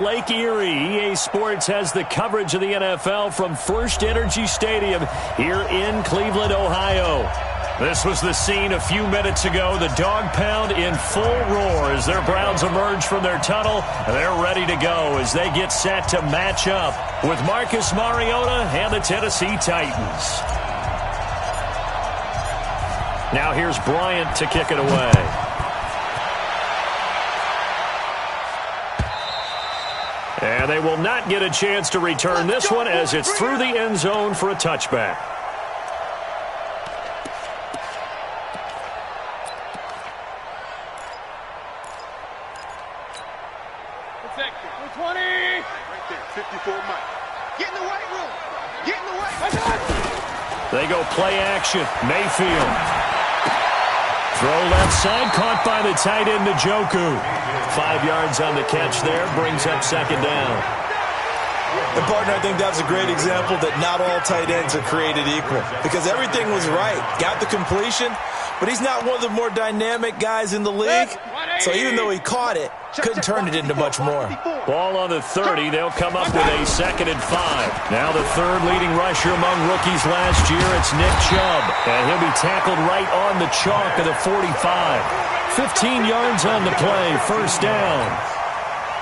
Lake Erie. EA Sports has the coverage of the NFL from First Energy Stadium here in Cleveland, Ohio. This was the scene a few minutes ago. The dog pound in full roar as their Browns emerge from their tunnel. They're ready to go as they get set to match up with Marcus Mariota and the Tennessee Titans. Now here's Bryant to kick it away. And they will not get a chance to return this one as it's through the end zone for a touchback. Protected. 20. Right there. 54 Mike. Get in the weight room. Get in the weight. They go play action. Mayfield. Throw left side, caught by the tight end Njoku. 5 yards on the catch there, brings up second down. And, partner, I think that's a great example that not all tight ends are created equal. Because everything was right. Got the completion, but he's not one of the more dynamic guys in the league. So even though he caught it, couldn't turn it into much more. Ball on the 30. They'll come up with a 2nd and 5. Now the third leading rusher among rookies last year, it's Nick Chubb. And he'll be tackled right on the chalk of the 45. 15 yards on the play, first down.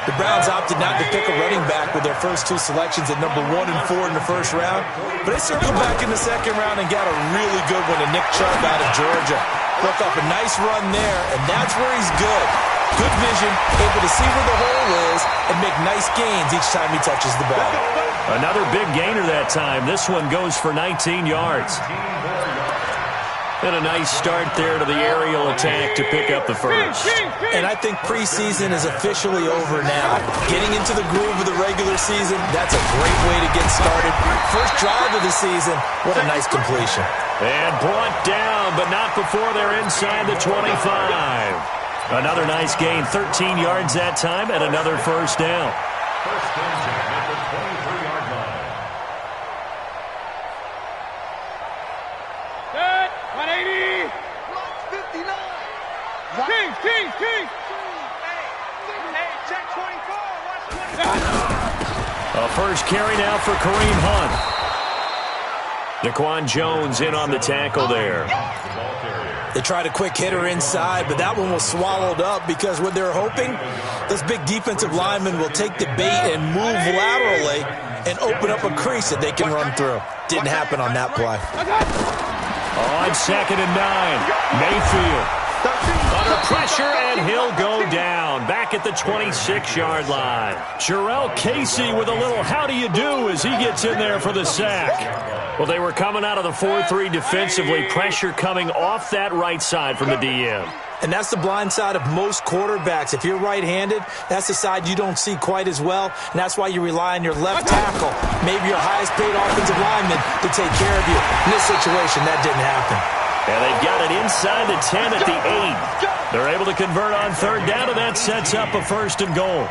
The Browns opted not to pick a running back with their first two selections at number 1 and 4 in the first round. But they circled back in the second round and got a really good one to Nick Chubb out of Georgia. Broke off a nice run there, and that's where he's good. Good vision, able to see where the hole is, and make nice gains each time he touches the ball. Another big gainer that time. This one goes for 19 yards. And a nice start there to the aerial attack to pick up the first. And I think preseason is officially over now. Getting into the groove of the regular season, that's a great way to get started. First drive of the season, what a nice completion. And brought down, but not before they're inside the 25. Another nice gain, 13 yards that time, and another first down. First down at the 23-yard line. Set. 180. 59. King. Hey, check 24. Watch 24. A first carry now for Kareem Hunt. Daquan Jones in on the tackle there. They tried a quick hitter inside, but that one was swallowed up because what they're hoping, those big defensive linemen will take the bait and move laterally and open up a crease that they can run through. Didn't happen on that play. On 2nd and 9, Mayfield. Under pressure, and he'll go down. Back at the 26-yard line. Jarrell Casey with a little how do you do as he gets in there for the sack. Well, they were coming out of the 4-3 defensively. Pressure coming off that right side from the DM. And that's the blind side of most quarterbacks. If you're right-handed, that's the side you don't see quite as well, and that's why you rely on your left tackle, maybe your highest-paid offensive lineman, to take care of you. In this situation, that didn't happen. And they've got it inside the 10 at the 8. They're able to convert on third down, and that sets up a 1st and goal.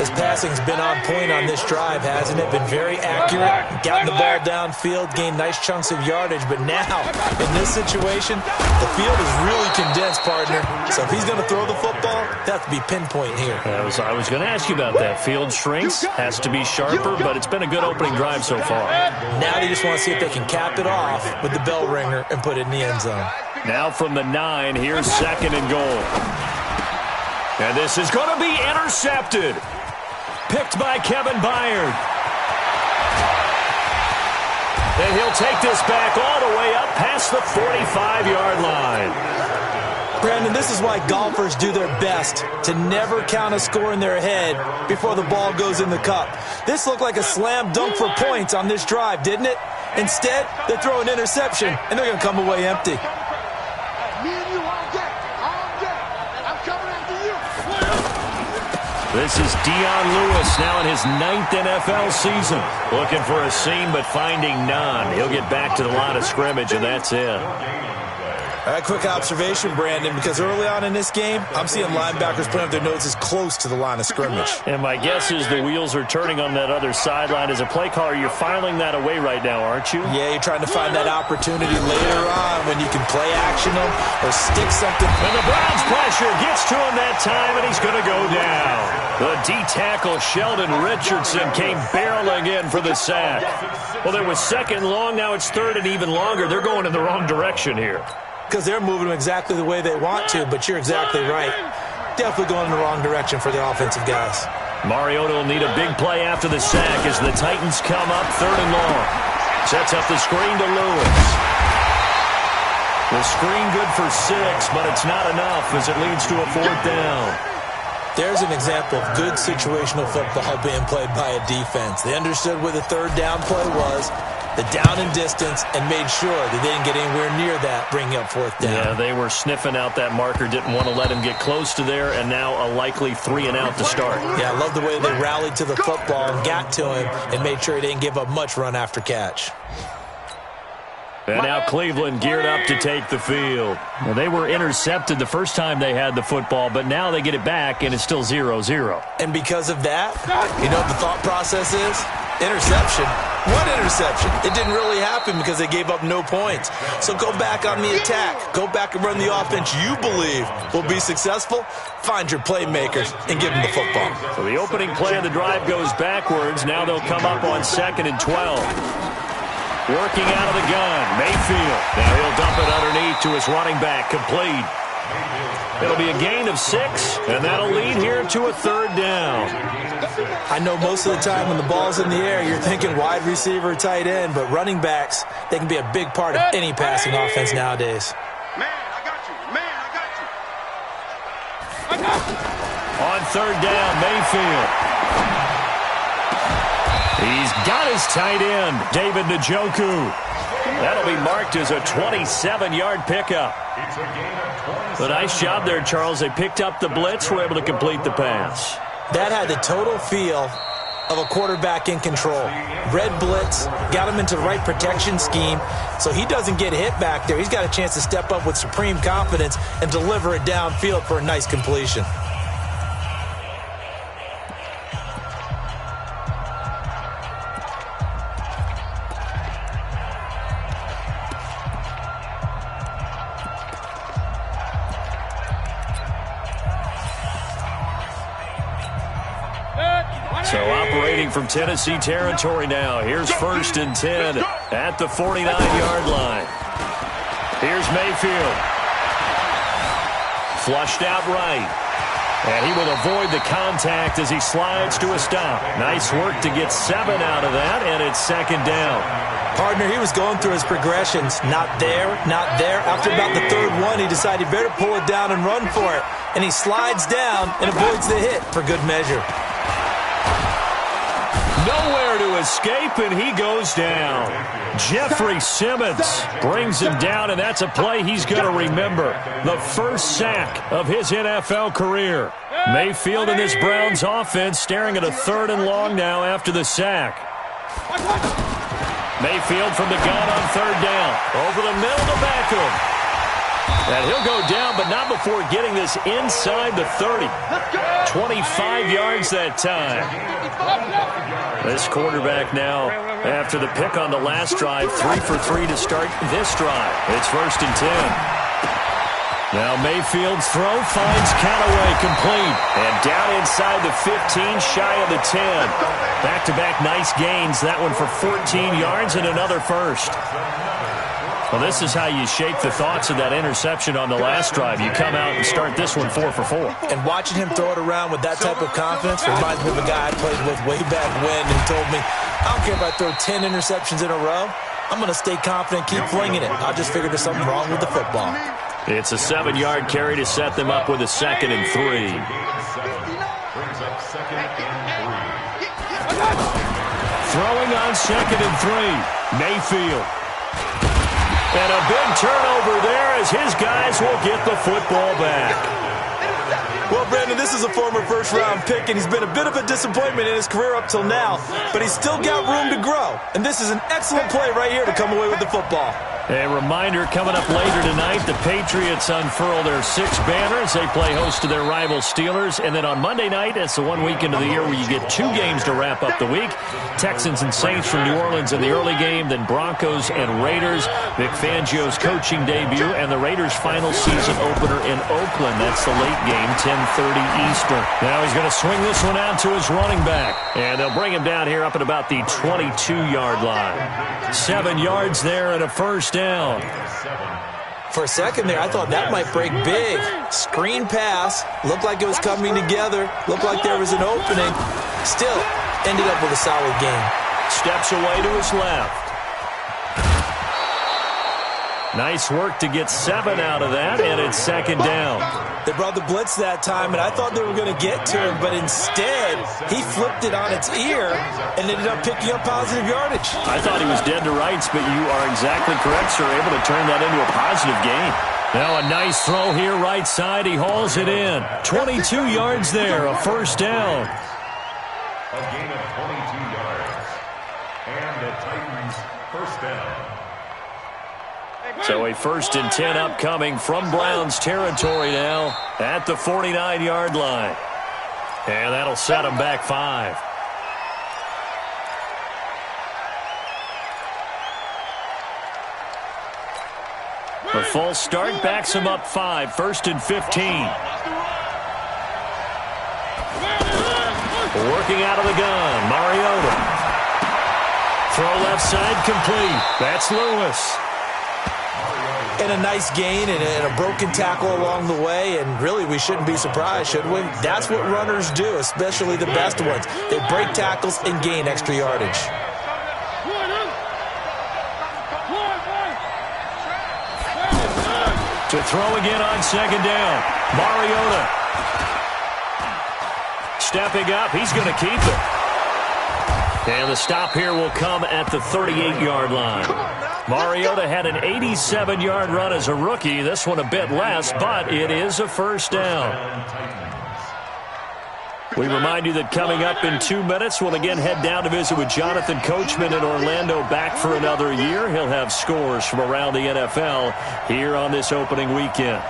His passing's been on point on this drive, hasn't it? Been very accurate, gotten the ball downfield, gained nice chunks of yardage. But now, in this situation, the field is really condensed, partner. So if he's going to throw the football, that has to be pinpoint here. I was going to ask you about that. Field shrinks, has to be sharper, but it's been a good opening drive so far. Now they just want to see if they can cap it off with the bell ringer and put it in the end zone. Now from the 9, here's 2nd and goal. And this is going to be intercepted. Picked by Kevin Byard. And he'll take this back all the way up past the 45-yard line. Brandon, this is why golfers do their best to never count a score in their head before the ball goes in the cup. This looked like a slam dunk for points on this drive, didn't it? Instead, they throw an interception, and they're going to come away empty. This is Dion Lewis now in his 9th NFL season. Looking for a seam, but finding none. He'll get back to the line of scrimmage, and that's it. Quick observation, Brandon, because early on in this game, I'm seeing linebackers putting up their noses close to the line of scrimmage. And my guess is the wheels are turning on that other sideline. As a play caller, you're filing that away right now, aren't you? Yeah, you're trying to find that opportunity later on when you can play action them or stick something. And the Browns pressure gets to him that time, and he's going to go down. The D-tackle Sheldon Richardson came barreling in for the sack. Well, there was second long. Now it's third and even longer. They're going in the wrong direction here. Because they're moving them exactly the way they want to, but you're exactly right. Definitely going in the wrong direction for the offensive guys. Mariota will need a big play after the sack as the Titans come up third and long. Sets up the screen to Lewis. The screen good for 6, but it's not enough as it leads to a fourth down. There's an example of good situational football being played by a defense. They understood where the third down play was, the down and distance, and made sure that they didn't get anywhere near that, bringing up fourth down. Yeah, they were sniffing out that marker, didn't want to let him get close to there, and now a likely 3 and out to start. Yeah, I love the way they rallied to the football and got to him and made sure he didn't give up much run after catch. And now Cleveland geared up to take the field. Well, they were intercepted the first time they had the football, but now they get it back, and it's still 0-0. And because of that, you know what the thought process is? Interception. What interception? It didn't really happen because they gave up no points. So go back on the attack. Go back and run the offense you believe will be successful. Find your playmakers and give them the football. So the opening play of the drive goes backwards. Now they'll come up on 2nd and 12. Working out of the gun, Mayfield. Now he'll dump it underneath to his running back, complete. It'll be a gain of 6, and that'll lead here to a third down. I know most of the time when the ball's in the air, you're thinking wide receiver, tight end, but running backs, they can be a big part of any passing offense nowadays. Man, I got you. Man, I got you. On third down, Mayfield. He's got his tight end, David Njoku. That'll be marked as a 27-yard pickup. A nice job there, Charles. They picked up the blitz, were able to complete the pass. That had the total feel of a quarterback in control. Red blitz, got him into the right protection scheme, so he doesn't get hit back there. He's got a chance to step up with supreme confidence and deliver it downfield for a nice completion. So operating from Tennessee territory now. Here's 1st and 10 at the 49-yard line. Here's Mayfield. Flushed out right. And he will avoid the contact as he slides to a stop. Nice work to get 7 out of that, and it's 2nd down. Partner, he was going through his progressions. Not there, not there. After about the 3rd one, he decided he better pull it down and run for it. And he slides down and avoids the hit for good measure. Nowhere to escape, and he goes down. Jeffrey Simmons brings him down, and that's a play he's going to remember. The first sack of his NFL career. Mayfield and this Browns offense staring at a 3rd and long now after the sack. Mayfield from the gun on 3rd down. Over the middle to Beckham. And he'll go down, but not before getting this inside the 30. 25 yards that time. This quarterback now, after the pick on the last drive, 3 for 3 to start this drive. It's 1st and 10. Now Mayfield's throw finds Callaway complete. And down inside the 15, shy of the 10. Back-to-back nice gains. That one for 14 yards and another first. Well, this is how you shape the thoughts of that interception on the last drive. You come out and start this one 4 for 4. And watching him throw it around with that type of confidence reminds me of a guy I played with way back when, and he told me, I don't care if I throw 10 interceptions in a row. I'm going to stay confident, keep flinging it. I just figured there's something wrong with the football. It's a 7-yard carry to set them up with a 2nd and 3. Throwing on 2nd and 3. Mayfield. And a big turnover there as his guys will get the football back. Well, Brandon, this is a former first-round pick, and he's been a bit of a disappointment in his career up till now, but he's still got room to grow. And this is an excellent play right here to come away with the football. A reminder coming up later tonight, the Patriots unfurl their 6 banners. They play host to their rival Steelers. And then on Monday night, it's the one weekend of the year where you get 2 games to wrap up the week. Texans and Saints from New Orleans in the early game, then Broncos and Raiders. Vic Fangio's coaching debut and the Raiders' final season opener in Oakland. That's the late game, 10:30 Eastern. Now he's going to swing this one out to his running back. And they'll bring him down here up at about the 22-yard line. 7 yards there and a first down. For a second there, I thought that might break big. Screen pass. Looked like it was coming together. Looked like there was an opening. Still, ended up with a solid game. Steps away to his left. Nice work to get 7 out of that, and it's second down. They brought the blitz that time, and I thought they were going to get to him, but instead, he flipped it on its ear and ended up picking up positive yardage. I thought he was dead to rights, but you are exactly correct, sir. Able to turn that into a positive gain. Now a nice throw here, right side. He hauls it in. 22 yards there, a first down. A gain of 22 yards. And the Titans first down. So a 1st and 10 upcoming from Browns territory now at the 49-yard line. And that'll set them back 5. A false start backs him up 5. 1st and 15. Working out of the gun, Mariota. Throw left side complete. That's Lewis. And a nice gain and a broken tackle along the way, and really we shouldn't be surprised, should we? That's what runners do, especially the best ones. They break tackles and gain extra yardage. To throw again on second down. Mariota. Stepping up, he's going to keep it. And the stop here will come at the 38-yard line. Mariota had an 87-yard run as a rookie. This one a bit less, but it is a first down. We remind you that coming up in 2 minutes, we'll again head down to visit with Jonathan Coachman in Orlando, back for another year. He'll have scores from around the NFL here on this opening weekend.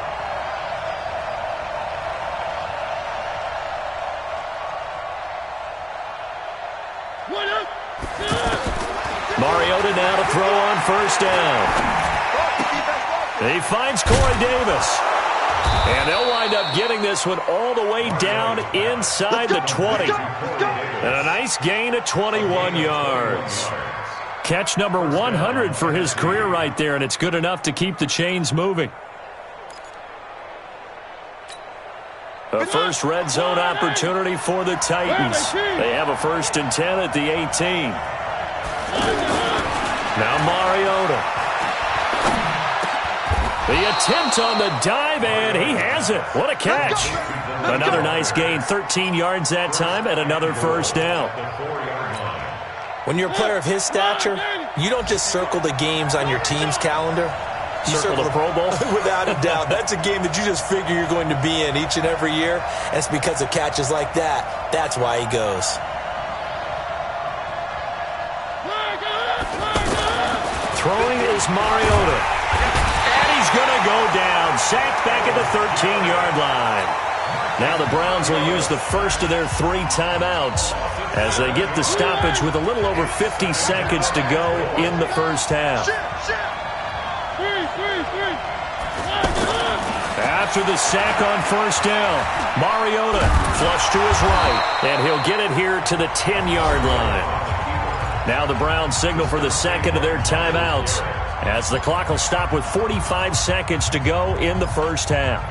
Mariota now to throw on first down. He finds Corey Davis. And they'll wind up getting this one all the way down inside the 20. And a nice gain of 21 yards. Catch number 100 for his career right there, and it's good enough to keep the chains moving. A first red zone opportunity for the Titans. They have a 1st and 10 at the 18. Now Mariota. The attempt on the dive, and he has it. What a catch. Another nice gain, 13 yards that time, and another first down. When you're a player of his stature, you don't just circle the games on your team's calendar. You circle the Pro Bowl? Without a doubt. That's a game that you just figure you're going to be in each and every year, and it's because of catches like that. That's why he goes. Throwing is Mariota. And he's going to go down. Sacked back at the 13-yard line. Now the Browns will use the first of their 3 timeouts as they get the stoppage with a little over 50 seconds to go in the first half. After the sack on first down, Mariota flush to his right, and he'll get it here to the 10-yard line. Now the Browns signal for the second of their timeouts as the clock will stop with 45 seconds to go in the first half.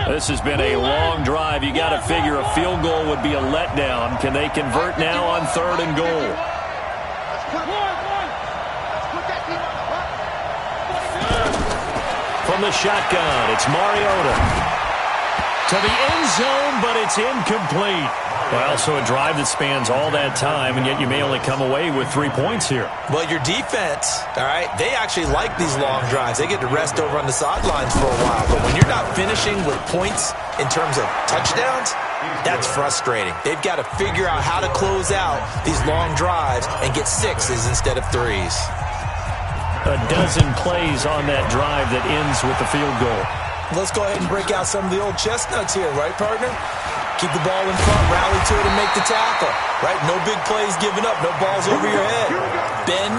This has been a long drive. You got to figure a field goal would be a letdown. Can they convert now on 3rd and goal? From the shotgun, it's Mariota. To the end zone, but it's incomplete. Well, so a drive that spans all that time, and yet you may only come away with 3 points here. Well, your defense, all right, they actually like these long drives. They get to rest over on the sidelines for a while. But when you're not finishing with points in terms of touchdowns, That's frustrating. They've got to figure out how to close out these long drives and get sixes instead of threes. A dozen plays on that drive that ends with the field goal. Let's go ahead and break out some of the old chestnuts here, right, partner? Keep the ball in front, rally to it, and make the tackle, right? No big plays given up, no balls over your head. Bend,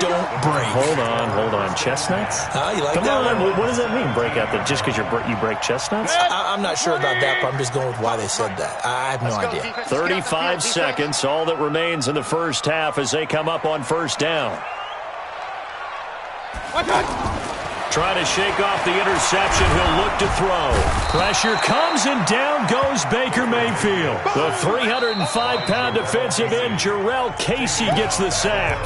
don't break. Hold on. Chestnuts? You like Come that on, one? what does that mean, break out? Just because you break chestnuts? I'm not sure about that, but I'm just going with why they said that. I have no idea. 35 seconds, all that remains in the first half as they come up on first down. Trying to shake off the interception. He'll look to throw. Pressure comes, and down goes Baker Mayfield. The 305-pound defensive end, Jarrell Casey, gets the sack.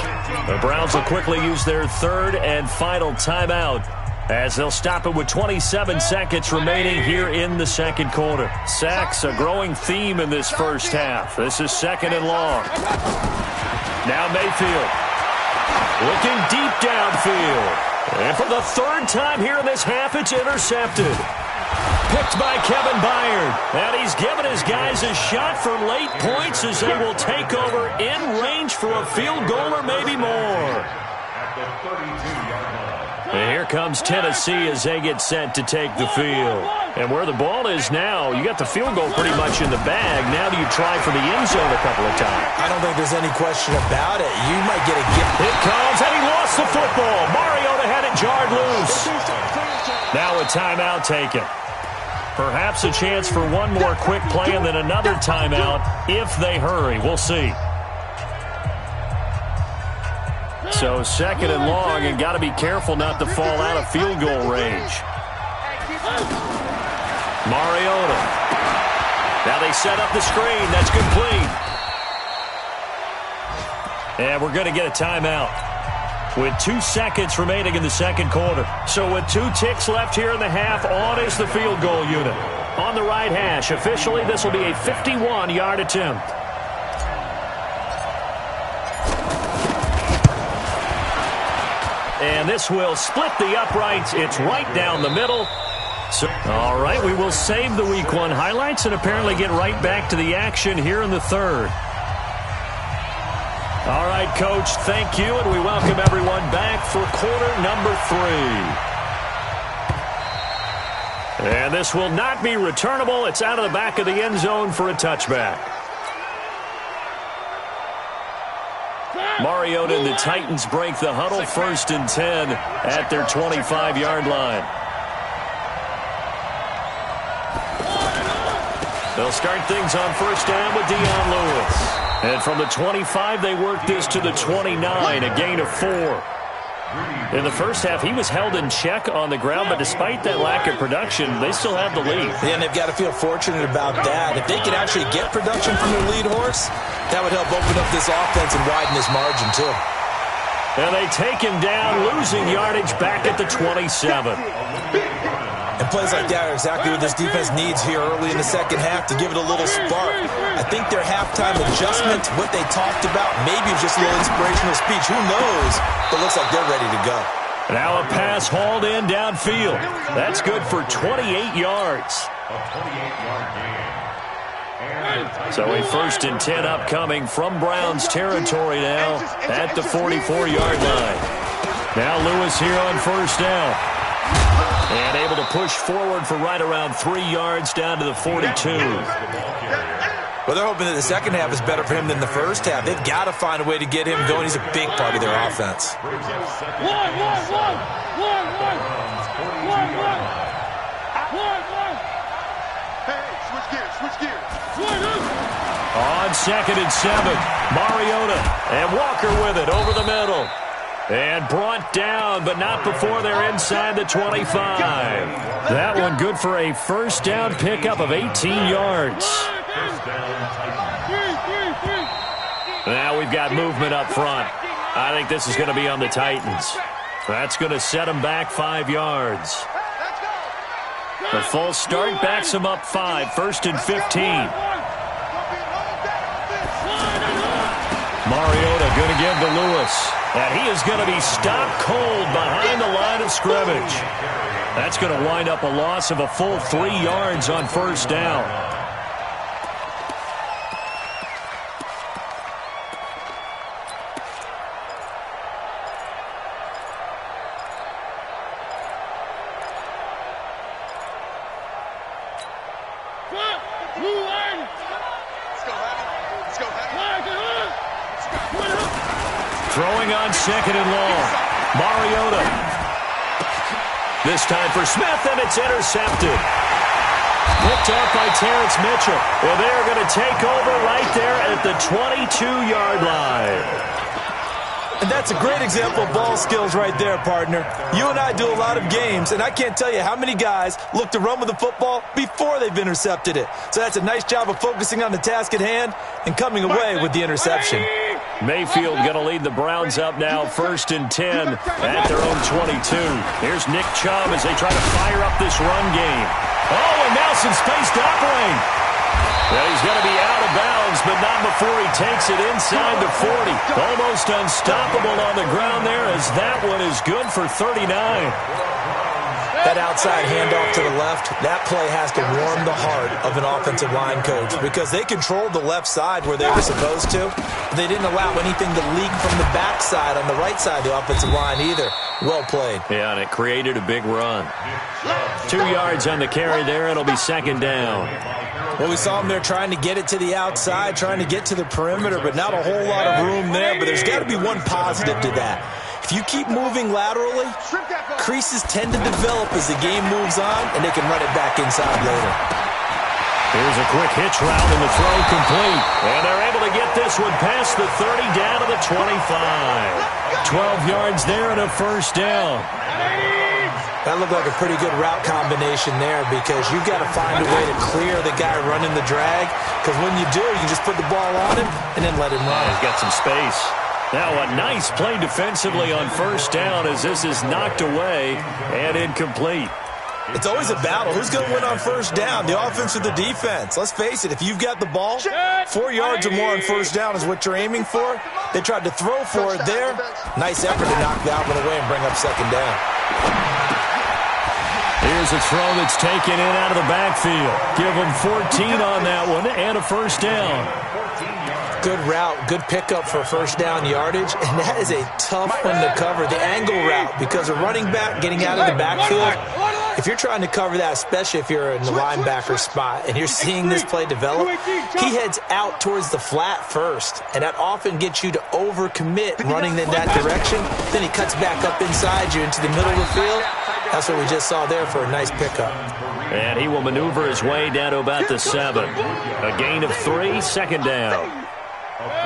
The Browns will quickly use their third and final timeout as they'll stop it with 27 seconds remaining here in the second quarter. Sacks, a growing theme in this first half. This is second and long. Now Mayfield looking deep downfield. And for the third time here in this half, it's intercepted. Picked by Kevin Byard. And he's given his guys a shot for late points as they will take over in range for a field goal or maybe more. And here comes Tennessee as they get set to take the field. And where the ball is now, you got the field goal pretty much in the bag. Now do you try for the end zone a couple of times? I don't think there's any question about it. You might get a gift. It comes, and he lost the football. Mariota had it jarred loose. Now a timeout taken. Perhaps a chance for one more quick play and then another timeout if they hurry. We'll see. So second and long, and got to be careful not to fall out of field goal range. Mariota. Now they set up the screen. That's complete. And we're going to get a timeout with 2 seconds remaining in the second quarter. So with 2 ticks left here in the half, on is the field goal unit. On the right hash, officially this will be a 51-yard attempt. And this will split the uprights. It's right down the middle. So, all right, we will save the Week 1 highlights and apparently get right back to the action here in the third. All right, Coach, thank you, and we welcome everyone back for quarter number 3. And this will not be returnable. It's out of the back of the end zone for a touchback. Mariota and the Titans break the huddle, 1st and 10 at their 25-yard line. They'll start things on first down with Dion Lewis. And from the 25, they work this to the 29, a gain of 4. In the first half, he was held in check on the ground, but despite that lack of production, they still have the lead. Yeah, and they've got to feel fortunate about that. If they can actually get production from their lead horse, that would help open up this offense and widen this margin, too. And they take him down, losing yardage back at the 27. And plays like that are exactly what this defense needs here early in the second half to give it a little spark. I think their halftime adjustment, what they talked about, maybe it was just a little inspirational speech. Who knows? But it looks like they're ready to go. Now a pass hauled in downfield. That's good for 28 yards. A 28-yard gain. So a 1st and 10 upcoming from Browns territory now at the 44-yard line. Now Lewis here on first down. And able to push forward for right around 3 yards down to the 42. Well, they're hoping that the second half is better for him than the first half. They've got to find a way to get him going. He's a big part of their offense. Switch gears. On 2nd and 7, Mariota and Walker with it over the middle. And brought down, but not before they're inside the 25. That one good for a first down pickup of 18 yards. Now we've got movement up front. I think this is going to be on the Titans. That's going to set them back 5 yards. The false start backs them up 5, 1st and 15. Mariota going to give to Lewis. And he is going to be stopped cold behind the line of scrimmage. That's going to wind up a loss of a full 3 yards on first down. Throwing on second and long. Mariota. This time for Smith, and it's intercepted. Picked up by Terrence Mitchell. And they're going to take over right there at the 22-yard line. And that's a great example of ball skills right there, partner. You and I do a lot of games, and I can't tell you how many guys look to run with the football before they've intercepted it. So that's a nice job of focusing on the task at hand and coming away with the interception. Mayfield going to lead the Browns up now, 1st and 10 at their own 22. Here's Nick Chubb as they try to fire up this run game. Oh, and now some space to operate. Well, he's going to be out of bounds, but not before he takes it inside the 40. Almost unstoppable on the ground there as that one is good for 39. That outside handoff to the left, that play has to warm the heart of an offensive line coach because they controlled the left side where they were supposed to. They didn't allow anything to leak from the backside on the right side of the offensive line either. Well played. Yeah, and it created a big run. 2 yards on the carry there. It'll be 2nd down. Well, we saw him there trying to get it to the outside, trying to get to the perimeter, but not a whole lot of room there. But there's got to be one positive to that. If you keep moving laterally, creases tend to develop as the game moves on, and they can run it back inside later. Here's a quick hitch route, and the throw complete. And they're able to get this one past the 30 down to the 25. 12 yards there and a 1st down. That looked like a pretty good route combination there because you've got to find a way to clear the guy running the drag because when you do, you just put the ball on him and then let him run. He's got some space. Now a nice play defensively on 1st down as this is knocked away and incomplete. It's always a battle. Who's going to win on 1st down, the offense or the defense? Let's face it, if you've got the ball, 4 yards or more on 1st down is what you're aiming for. They tried to throw for it there. Nice effort to knock that one away and bring up 2nd down. Here's a throw that's taken in out of the backfield. Give them 14 on that one and a 1st down. Good route, good pickup for 1st down yardage, and that is a tough one to cover, the angle route, because a running back getting out of the backfield, if you're trying to cover that, especially if you're in the linebacker spot and you're seeing this play develop, he heads out towards the flat first, and that often gets you to overcommit running in that direction. Then he cuts back up inside you into the middle of the field. That's what we just saw there for a nice pickup. And he will maneuver his way down to about the 7. A gain of 3, 2nd down.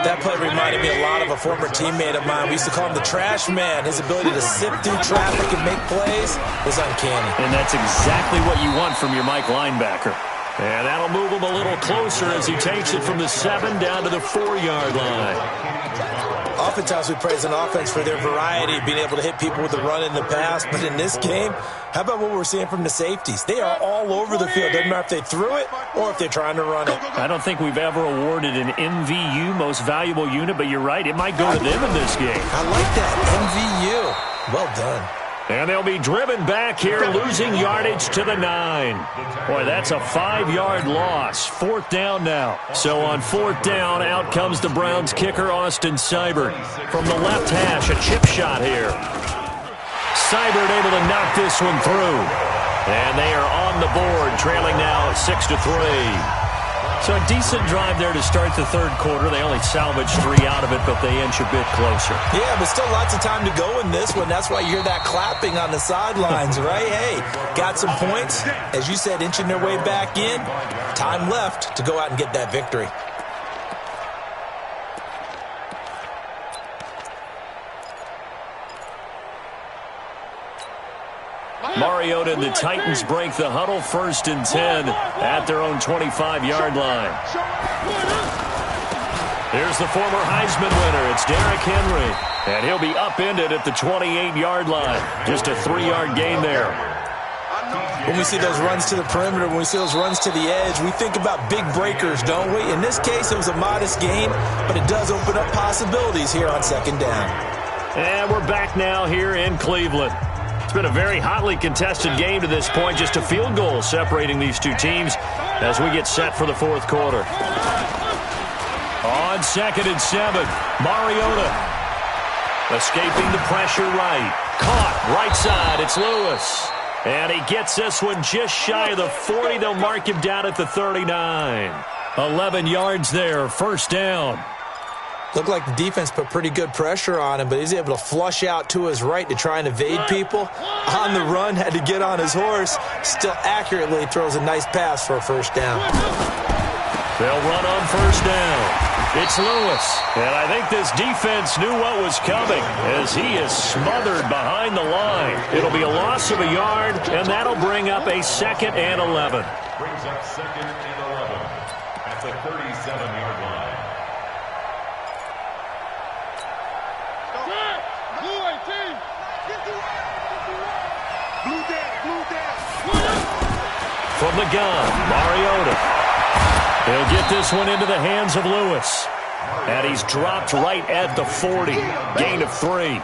That play reminded me a lot of a former teammate of mine. We used to call him the trash man. His ability to sift through traffic and make plays was uncanny. And that's exactly what you want from your Mike linebacker. And that'll move him a little closer as he takes it from the 7 down to the 4-yard line. Oftentimes we praise an offense for their variety, being able to hit people with the run in the pass. But in this game, how about what we're seeing from the safeties? They are all over the field. Doesn't matter if they threw it or if they're trying to run it. I don't think we've ever awarded an MVU, most valuable unit, but you're right. It might go to them in this game. I like that. MVU. Well done. And they'll be driven back here, losing yardage to the 9. Boy, that's a 5-yard loss. 4th down now. So on 4th down, out comes the Browns kicker, Austin Seibert. From the left hash, a chip shot here. Seibert able to knock this one through. And they are on the board, trailing now 6-3. So a decent drive there to start the 3rd quarter. They only salvaged 3 out of it, but they inch a bit closer. Yeah, but still lots of time to go in this one. That's why you hear that clapping on the sidelines, right? Hey, got some points. As you said, inching their way back in. Time left to go out and get that victory. Mariota and the Titans break the huddle, 1st and 10 at their own 25-yard line. Here's the former Heisman winner. It's Derrick Henry. And he'll be upended at the 28-yard line. Just a 3-yard gain there. When we see those runs to the perimeter, when we see those runs to the edge, we think about big breakers, don't we? In this case, it was a modest gain, but it does open up possibilities here on 2nd down. And we're back now here in Cleveland. It's been a very hotly contested game to this point. Just a field goal separating these two teams as we get set for the 4th quarter. On 2nd and 7, Mariota escaping the pressure right. Caught right side. It's Lewis. And he gets this one just shy of the 40. They'll mark him down at the 39. 11 yards there. 1st down. Looked like the defense put pretty good pressure on him, but he's able to flush out to his right to try and evade people. On the run, had to get on his horse. Still accurately throws a nice pass for a first down. They'll run on first down. It's Lewis, and I think this defense knew what was coming as he is smothered behind the line. It'll be a loss of a yard, and that'll bring up a 2nd and 11. Brings up 2nd and 11 at the 37-yard line. From the gun, Mariota. He'll get this one into the hands of Lewis. And he's dropped right at the 40. Gain of 3.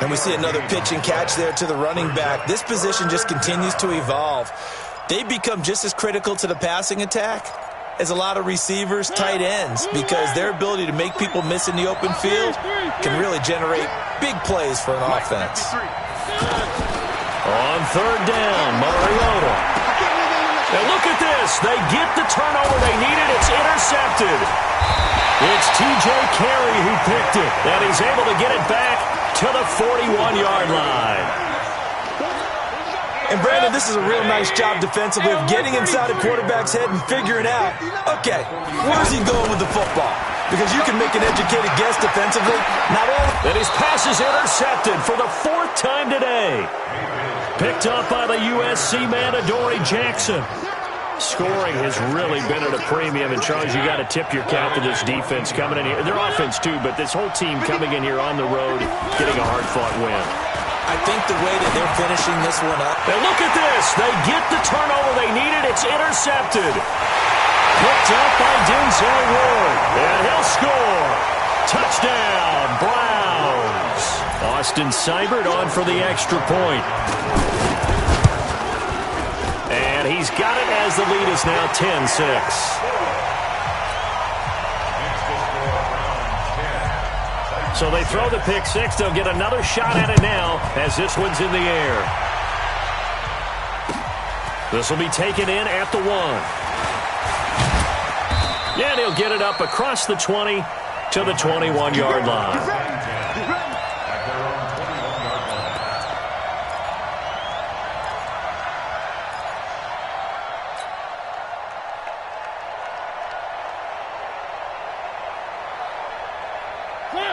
And we see another pitch and catch there to the running back. This position just continues to evolve. They become just as critical to the passing attack as a lot of receivers, tight ends, because their ability to make people miss in the open field can really generate big plays for an offense. On 3rd down, Mariota. And look at this. They get the turnover they needed. It's intercepted. It's T.J. Carey who picked it, and he's able to get it back to the 41-yard line. And, Brandon, this is a real nice job defensively of getting inside a quarterback's head and figuring out, okay, where's he going with the football? Because you can make an educated guess defensively. Not only... And his pass is intercepted for the 4th time today. Picked up by the USC man, Adoree Jackson. Scoring has really been at a premium. And, Charles, you got to tip your cap to this defense coming in here. Their offense, too, but this whole team coming in here on the road, getting a hard-fought win. I think the way that they're finishing this one up. And look at this. They get the turnover they needed. It's intercepted. Picked up by Denzel Ward. And he'll score. Touchdown, Browns. Austin Seibert on for the extra point. And he's got it as the lead is now 10-6. So they throw the pick six. They'll get another shot at it now as this one's in the air. This will be taken in at the 1. And he'll get it up across the 20 to the 21-yard line.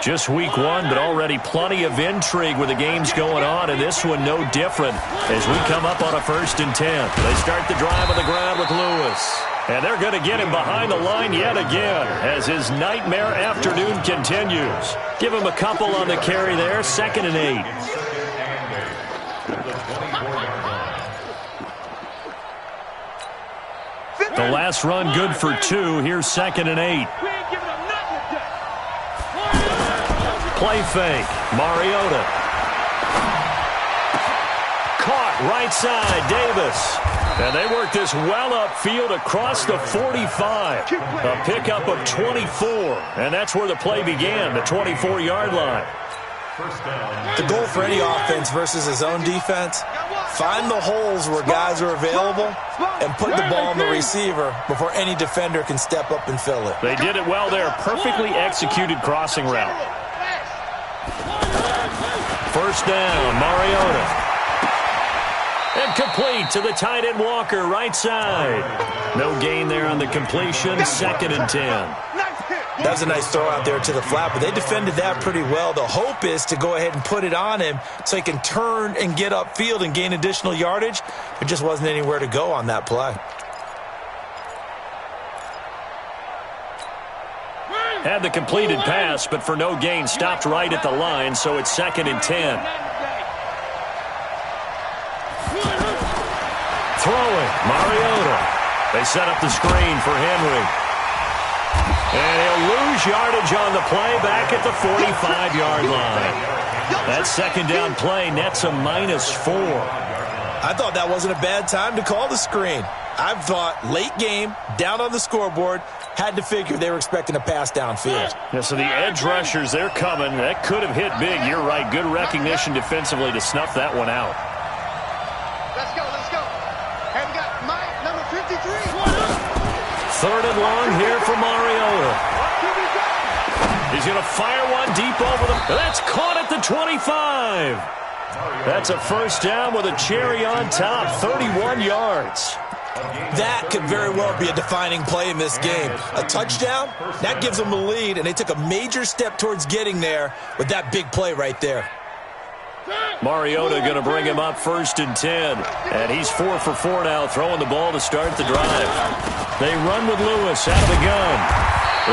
Just week 1, but already plenty of intrigue with the games going on, and this one no different as we come up on a 1st and 10. They start the drive on the ground with Lewis. And they're going to get him behind the line yet again as his nightmare afternoon continues. Give him a couple on the carry there, 2nd and 8. The last run good for 2. Here's 2nd and 8. Play fake. Mariota. Caught right side. Davis. And they work this well upfield across the 45. A pickup of 24. And that's where the play began, the 24-yard line. The goal for any offense versus his own defense, find the holes where guys are available and put the ball on the receiver before any defender can step up and fill it. They did it well there. Perfectly executed crossing route. 1st down, Mariota. And complete to the tight end Walker, right side. No gain there on the completion, 2nd and 10. That was a nice throw out there to the flat, but they defended that pretty well. The hope is to go ahead and put it on him so he can turn and get upfield and gain additional yardage. There just wasn't anywhere to go on that play. Had the completed pass, but for no gain, stopped right at the line, so it's 2nd and 10. Throwing, Mariota. They set up the screen for Henry. And he'll lose yardage on the play back at the 45-yard line. That 2nd down play nets a -4. I thought that wasn't a bad time to call the screen. I've thought late game, down on the scoreboard, had to figure they were expecting a pass downfield. Yeah, so the edge rushers, they're coming. That could have hit big. You're right. Good recognition defensively to snuff that one out. Let's go, let's go. And we got Mike, number 53. 3rd and long here for Mariota. He's going to fire one deep over them. That's caught at the 25. That's a first down with a cherry on top, 31 yards. That could very well be a defining play in this game. A touchdown, that gives them the lead, and they took a major step towards getting there with that big play right there. Mariota going to bring him up 1st and 10. And he's 4 for 4 now, throwing the ball to start the drive. They run with Lewis out of the gun.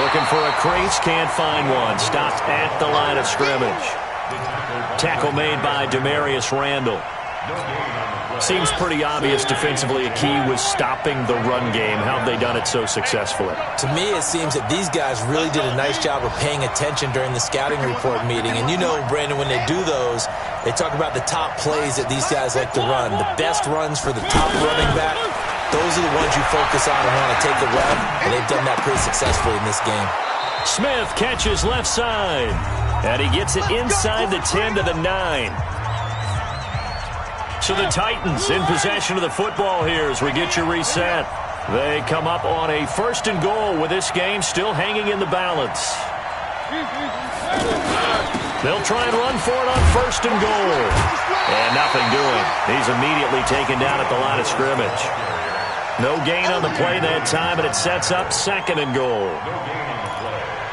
Looking for a crease, can't find one. Stopped at the line of scrimmage. Tackle made by Demarius Randall. Seems pretty obvious defensively a key was stopping the run game. How have they done it so successfully? To me, it seems that these guys really did a nice job of paying attention during the scouting report meeting. And you know, Brandon, when they do those, they talk about the top plays that these guys like to run. The best runs for the top running back, those are the ones you focus on and want to take a run. And they've done that pretty successfully in this game. Smith catches left side. And he gets it inside the 10 to the 9. So the Titans in possession of the football here as we get you reset. They come up on a 1st and goal with this game still hanging in the balance. They'll try and run for it on 1st and goal. And nothing doing. He's immediately taken down at the line of scrimmage. No gain on the play that time, and it sets up 2nd and goal.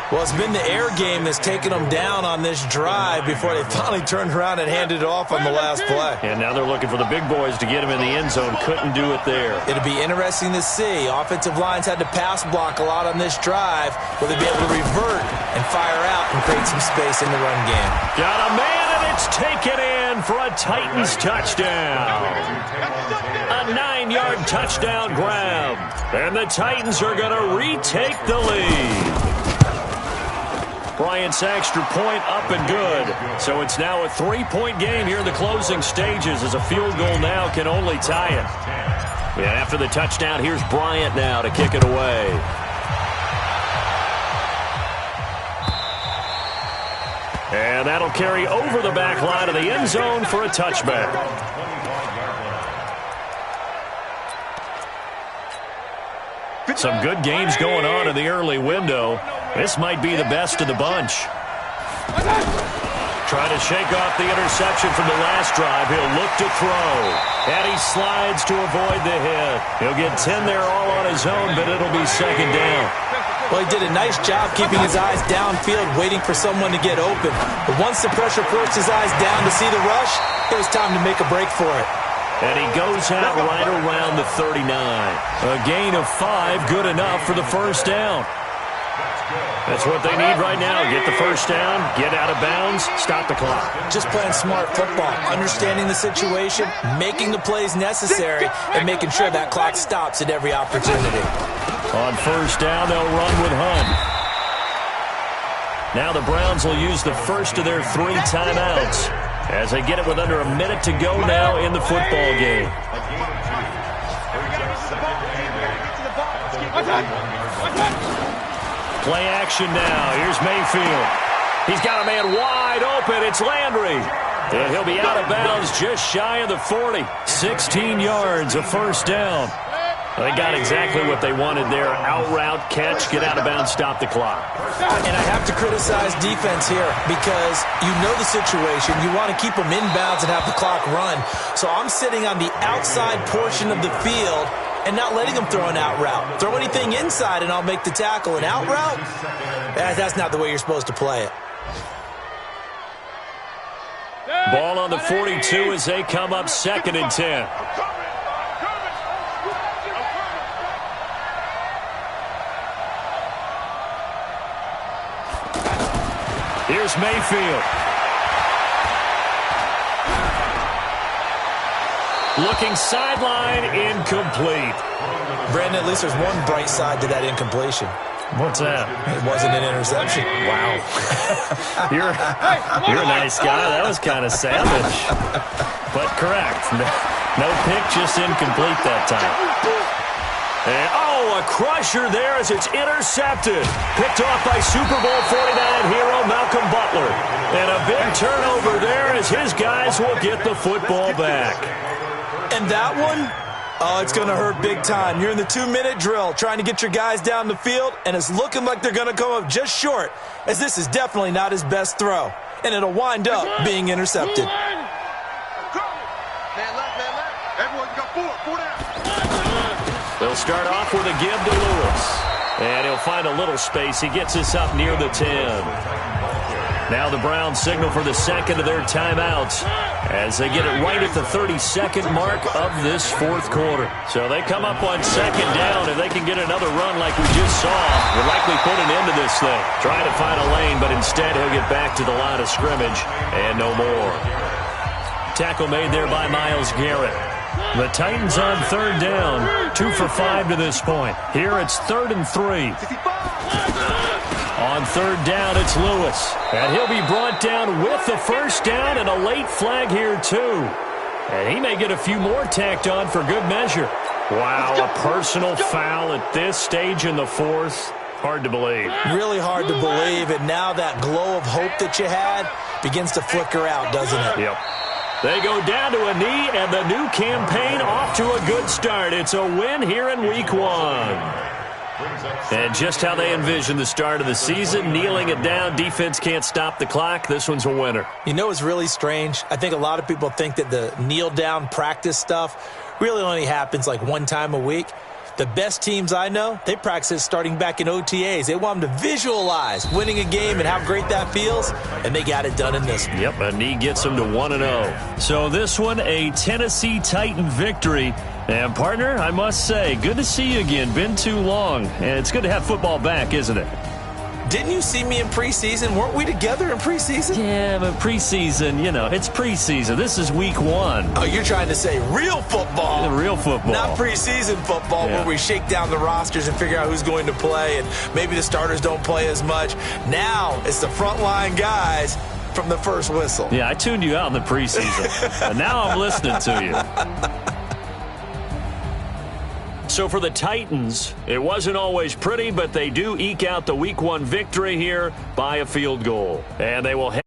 Well, it's been the air game that's taken them down on this drive before they finally turned around and handed it off on the last play. And now they're looking for the big boys to get him in the end zone. Couldn't do it there. It'll be interesting to see. Offensive lines had to pass block a lot on this drive. Will they be able to revert and fire out and create some space in the run game? Got a man, and it's taken in for a Titans touchdown. A 9-yard touchdown grab. And the Titans are going to retake the lead. Bryant's extra point up and good. So it's now a 3-point game here in the closing stages as a field goal now can only tie it. And after the touchdown, here's Bryant now to kick it away. And that'll carry over the back line of the end zone for a touchback. Some good games going on in the early window. This might be the best of the bunch. Trying to shake off the interception from the last drive. He'll look to throw. And he slides to avoid the hit. He'll get 10 there all on his own, but it'll be 2nd down. Well, he did a nice job keeping his eyes downfield, waiting for someone to get open. But once the pressure forced his eyes down to see the rush, it was time to make a break for it. And he goes out right around the 39. A gain of 5, good enough for the first down. That's what they need right now. Get the first down, get out of bounds, stop the clock. Just playing smart football, understanding the situation, making the plays necessary, and making sure that clock stops at every opportunity. On first down, they'll run with Hunt. Now the Browns will use the first of their 3 timeouts as they get it with under a minute to go now in the football game. Play action now. Here's Mayfield. He's got a man wide open. It's Landry. And he'll be out of bounds just shy of the 40. 16 yards, a first down. They got exactly what they wanted there. Out route, catch, get out of bounds, stop the clock. And I have to criticize defense here because you know the situation. You want to keep them inbounds and have the clock run. So I'm sitting on the outside portion of the field and not letting them throw an out route. Throw anything inside and I'll make the tackle. An out route? That's not the way you're supposed to play it. Ball on the 42 as they come up 2nd and 10. Here's Mayfield. Looking sideline, incomplete. Brandon, at least there's one bright side to that incompletion. What's that? It wasn't an interception. Wow. You're a nice guy. That was kind of savage. But correct. No pick, just incomplete that time. And, a crusher there as it's intercepted. Picked off by Super Bowl 49 hero Malcolm Butler. And a big turnover there as his guys will get the football back. And that one, Oh, it's going to hurt big time. You're in the 2-minute drill trying to get your guys down the field, and it's looking like they're going to come up just short, as this is definitely not his best throw, and it'll wind up being intercepted. Man left. Everyone's got four down. They'll start off with a give to Lewis. And he'll find a little space. He gets us up near the 10. Now the Browns signal for the second of their timeouts as they get it right at the 32nd mark of this fourth quarter. So they come up on second down. If they can get another run like we just saw, we'll likely put an end to this thing. Trying to find a lane, but instead he'll get back to the line of scrimmage and no more. Tackle made there by Myles Garrett. The Titans on third down, 2 for 5 to this point. Here it's 3rd and 3. On third down, it's Lewis. And he'll be brought down with the first down and a late flag here too. And he may get a few more tacked on for good measure. Wow, a personal foul at this stage in the fourth. Hard to believe. Really hard to believe, and now that glow of hope that you had begins to flicker out, doesn't it? Yep. They go down to a knee, and the new campaign off to a good start. It's a win here in Week 1. And just how they envision the start of the season, kneeling it down, defense can't stop the clock. This one's a winner. You know what's really strange? I think a lot of people think that the kneel-down practice stuff really only happens like one time a week. The best teams I know, they practice it starting back in OTAs. They want them to visualize winning a game and how great that feels, and they got it done in this one. Yep, a knee gets them to 1-0. So this one, a Tennessee Titan victory. And, partner, I must say, good to see you again. Been too long. And it's good to have football back, isn't it? Didn't you see me in preseason? Weren't we together in preseason? Yeah, but preseason, you know, it's preseason. This is Week 1. Oh, you're trying to say real football. The real football. Not preseason football where we shake down the rosters and figure out who's going to play, and maybe the starters don't play as much. Now it's the frontline guys from the first whistle. Yeah, I tuned you out in the preseason. And now I'm listening to you. So for the Titans, it wasn't always pretty, but they do eke out the Week 1 victory here by a field goal. And they will head